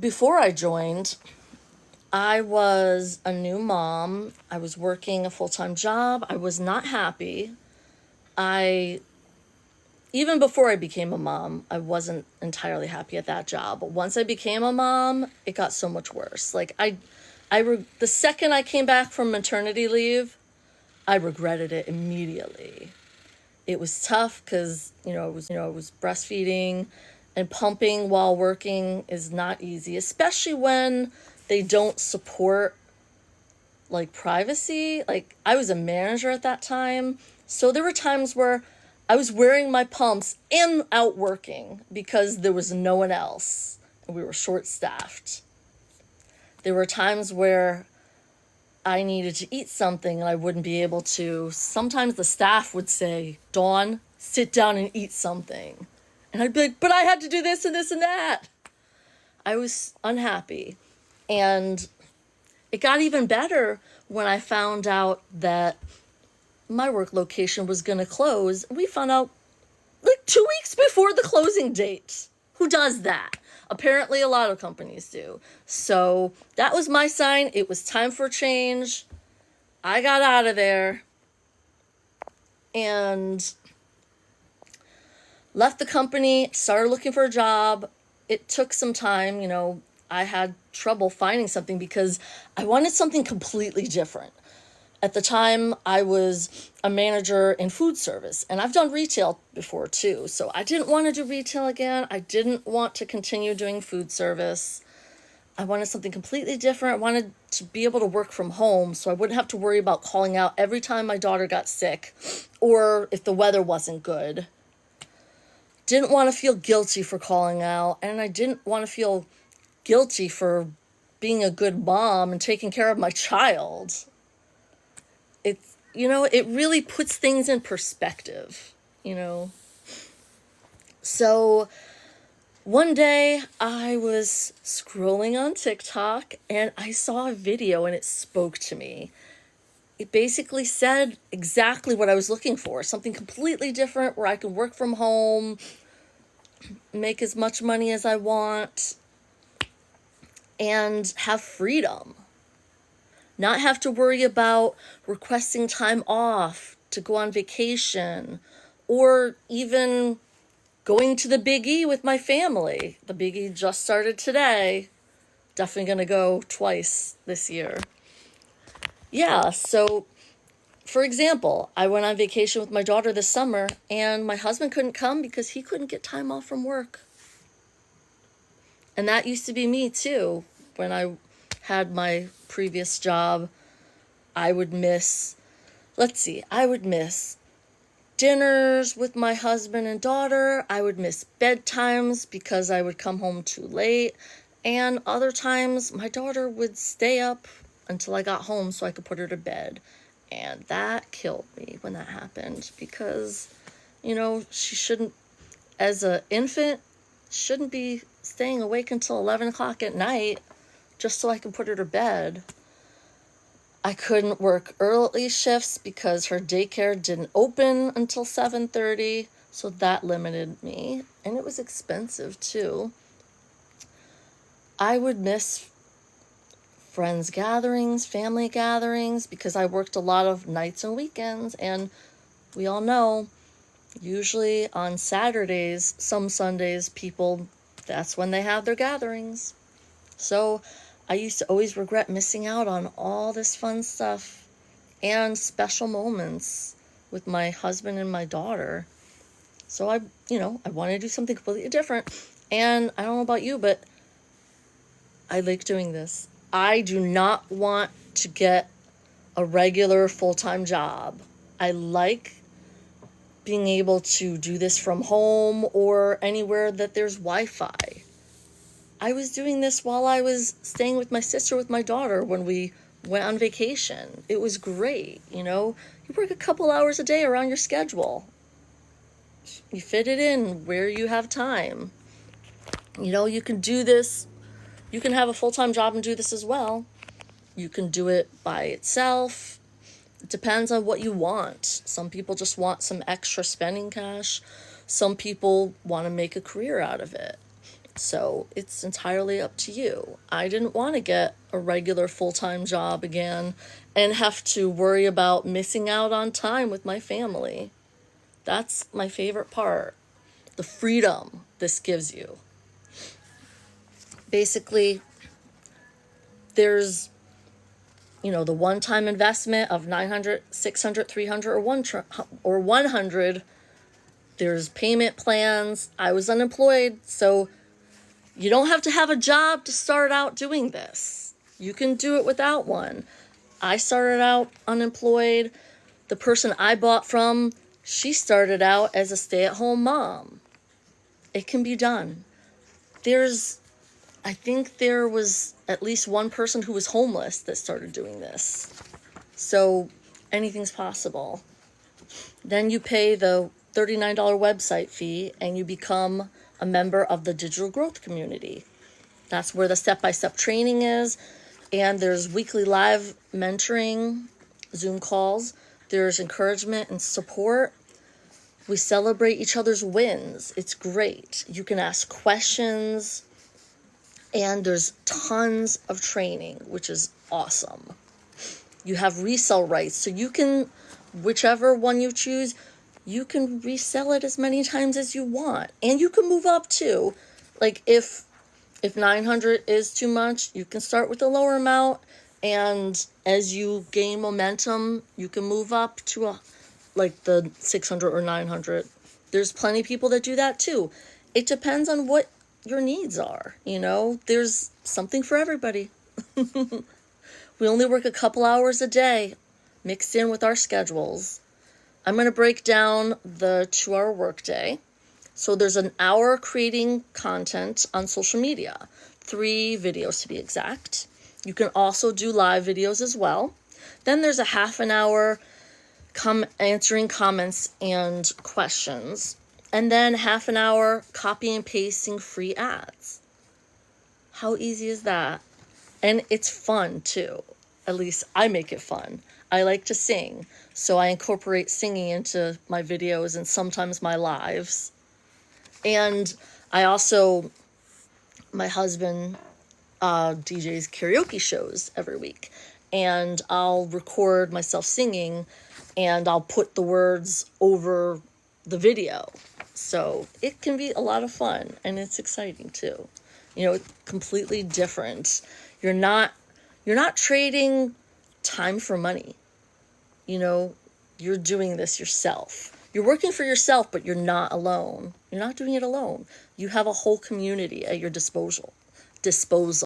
before I joined, I was a new mom. I was working a full-time job. I was not happy. I Even before I became a mom, I wasn't entirely happy at that job. But once I became a mom, it got so much worse. The second I came back from maternity leave, I regretted it immediately. It was tough because I was breastfeeding, and pumping while working is not easy, especially when they don't support like privacy. Like, I was a manager at that time, so there were times where I was wearing my pumps and out working because there was no one else and we were short staffed. There were times where I needed to eat something and I wouldn't be able to. Sometimes the staff would say, "Dawn, sit down and eat something." And I'd be like, "But I had to do this and this and that." I was unhappy. And it got even better when I found out that my work location was going to close. We found out like 2 weeks before the closing date. Who does that? Apparently, a lot of companies do. So that was my sign. It was time for change. I got out of there and left the company, started looking for a job. It took some time. I had trouble finding something because I wanted something completely different. At the time, I was a manager in food service, and I've done retail before too. So I didn't want to do retail again. I didn't want to continue doing food service. I wanted something completely different. I wanted to be able to work from home so I wouldn't have to worry about calling out every time my daughter got sick or if the weather wasn't good. Didn't want to feel guilty for calling out, and I didn't want to feel guilty for being a good mom and taking care of my child. It really puts things in perspective. So one day I was scrolling on TikTok and I saw a video and it spoke to me. It basically said exactly what I was looking for, something completely different where I can work from home, make as much money as I want, and have freedom. Not have to worry about requesting time off to go on vacation or even going to the Big E with my family. The Big E just started today. Definitely going to go twice this year. Yeah, so for example, I went on vacation with my daughter this summer and my husband couldn't come because he couldn't get time off from work. And that used to be me too. When I had my previous job, I would miss dinners with my husband and daughter. I would miss bedtimes because I would come home too late. And other times, my daughter would stay up until I got home so I could put her to bed. And that killed me when that happened because, she shouldn't, as an infant, shouldn't be staying awake until 11 o'clock at night just so I can put her to bed. I couldn't work early shifts because her daycare didn't open until 7:30, so that limited me, and it was expensive too. I would miss friends gatherings, family gatherings, because I worked a lot of nights and weekends, and we all know, usually on Saturdays, some Sundays, that's when they have their gatherings. So I used to always regret missing out on all this fun stuff and special moments with my husband and my daughter. So I want to do something completely different. And I don't know about you, but I like doing this. I do not want to get a regular full-time job. I like being able to do this from home or anywhere that there's Wi-Fi. I was doing this while I was staying with my sister with my daughter when we went on vacation. It was great, You work a couple hours a day around your schedule. You fit it in where you have time. You can do this. You can have a full-time job and do this as well. You can do it by itself. It depends on what you want. Some people just want some extra spending cash. Some people want to make a career out of it. So it's entirely up to you. I didn't want to get a regular full-time job again and have to worry about missing out on time with my family. That's my favorite part. The freedom this gives you. Basically, there's, the one-time investment of 900, 600, 300, or 100. There's payment plans. I was unemployed, so you don't have to have a job to start out doing this. You can do it without one. I started out unemployed. The person I bought from, she started out as a stay-at-home mom. It can be done. I think there was at least one person who was homeless that started doing this. So anything's possible. Then you pay the $39 website fee and you become a member of the digital growth community. That's where the step-by-step training is. And there's weekly live mentoring, Zoom calls. There's encouragement and support. We celebrate each other's wins. It's great. You can ask questions. And there's tons of training, which is awesome. You have resale rights. So you can, whichever one you choose, you can resell it as many times as you want. And you can move up too. Like if 900 is too much, you can start with a lower amount. And as you gain momentum, you can move up to the 600 or 900. There's plenty of people that do that too. It depends on what your needs are. There's something for everybody. We only work a couple hours a day mixed in with our schedules. I'm going to break down the 2-hour workday. So there's an hour creating content on social media, 3 videos to be exact. You can also do live videos as well. Then there's a half an hour answering comments and questions. And then half an hour copy and pasting free ads. How easy is that? And it's fun too. At least I make it fun. I like to sing, so I incorporate singing into my videos and sometimes my lives. And my husband DJs karaoke shows every week. And I'll record myself singing and I'll put the words over the video. So it can be a lot of fun and it's exciting too. Completely different. You're not trading time for money. You're doing this yourself. You're working for yourself, but you're not alone. You're not doing it alone. You have a whole community at your disposal.